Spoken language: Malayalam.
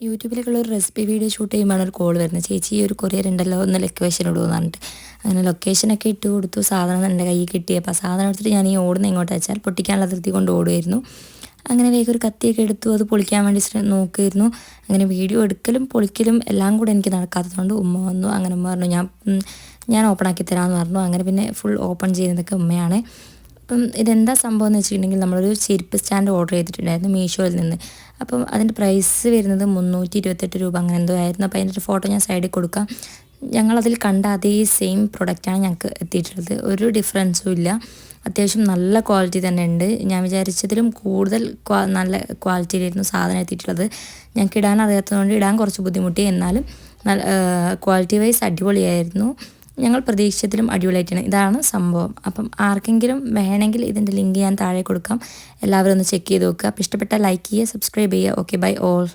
യൂട്യൂബിലേക്കുള്ള ഒരു റെസിപ്പി വീഡിയോ ഷൂട്ട് ചെയ്യുമ്പോഴാണ് ഒരു കോൾ വരുന്നത്. ചേച്ചി ഈ ഒരു കൊറിയർ ഉണ്ടല്ലോ, ഒന്ന് ലൊക്കേഷൻ ഇടുമെന്ന് പറഞ്ഞിട്ട് അങ്ങനെ ലൊക്കേഷനൊക്കെ ഇട്ട് കൊടുത്തു. സാധനം എൻ്റെ കയ്യിൽ കിട്ടിയപ്പോൾ സാധനം എടുത്തിട്ട് ഞാൻ ഈ ഓടുന്ന എങ്ങോട്ട് വെച്ചാൽ പൊട്ടിക്കാനുള്ള ധൃതി കൊണ്ട് ഓടുമായിരുന്നു. അങ്ങനെ വേഗം ഒരു കത്തിയൊക്കെ എടുത്തു അത് പൊളിക്കാൻ വേണ്ടി നോക്കുമായിരുന്നു. അങ്ങനെ വീഡിയോ എടുക്കലും പൊളിക്കലും എല്ലാം കൂടെ എനിക്ക് നടക്കാത്തതുകൊണ്ട് ഉമ്മ വന്നു. അങ്ങനെ ഉമ്മ പറഞ്ഞു ഞാൻ ഓപ്പൺ ആക്കി തരാമെന്ന് പറഞ്ഞു. അങ്ങനെ പിന്നെ ഫുൾ ഓപ്പൺ ചെയ്യുന്നതൊക്കെ ഉമ്മയാണ്. അപ്പം ഇതെന്താ സംഭവം എന്ന് വെച്ചിട്ടുണ്ടെങ്കിൽ നമ്മളൊരു ചെരുപ്പ് സ്റ്റാൻഡ് ഓർഡർ ചെയ്തിട്ടുണ്ടായിരുന്നു മീഷോയിൽ നിന്ന്. അപ്പം അതിൻ്റെ പ്രൈസ് വരുന്നത് 328 രൂപ അങ്ങനെ എന്തോ ആയിരുന്നു. അപ്പോൾ അതിൻ്റെ ഒരു ഫോട്ടോ ഞാൻ സൈഡിൽ കൊടുക്കാം. ഞങ്ങളതിൽ കണ്ട അതേ സെയിം പ്രൊഡക്റ്റാണ് ഞങ്ങൾക്ക് എത്തിയിട്ടുള്ളത്. ഒരു ഡിഫറൻസും ഇല്ല. അത്യാവശ്യം നല്ല ക്വാളിറ്റി തന്നെ ഉണ്ട്. ഞാൻ വിചാരിച്ചതിലും കൂടുതൽ നല്ല ക്വാളിറ്റിയിലായിരുന്നു സാധനം എത്തിയിട്ടുള്ളത്. ഞങ്ങൾക്ക് ഇടാൻ അറിയാത്തതുകൊണ്ട് ഇടാൻ കുറച്ച് ബുദ്ധിമുട്ടി. എന്നാലും നല്ല ക്വാളിറ്റി വൈസ് അടിപൊളിയായിരുന്നു. ഞങ്ങൾ പ്രതീക്ഷിച്ചതിലും അടിപൊളിയായിട്ടാണ്. ഇതാണ് സംഭവം. അപ്പം ആർക്കെങ്കിലും വേണമെങ്കിൽ ഇതിൻ്റെ ലിങ്ക് ഞാൻ താഴെ കൊടുക്കാം. എല്ലാവരും ഒന്ന് ചെക്ക് ചെയ്ത് നോക്കുക. അപ്പോൾ ഇഷ്ടപ്പെട്ടാൽ ലൈക്ക് ചെയ്യുക, സബ്സ്ക്രൈബ് ചെയ്യുക. Okay, bye all.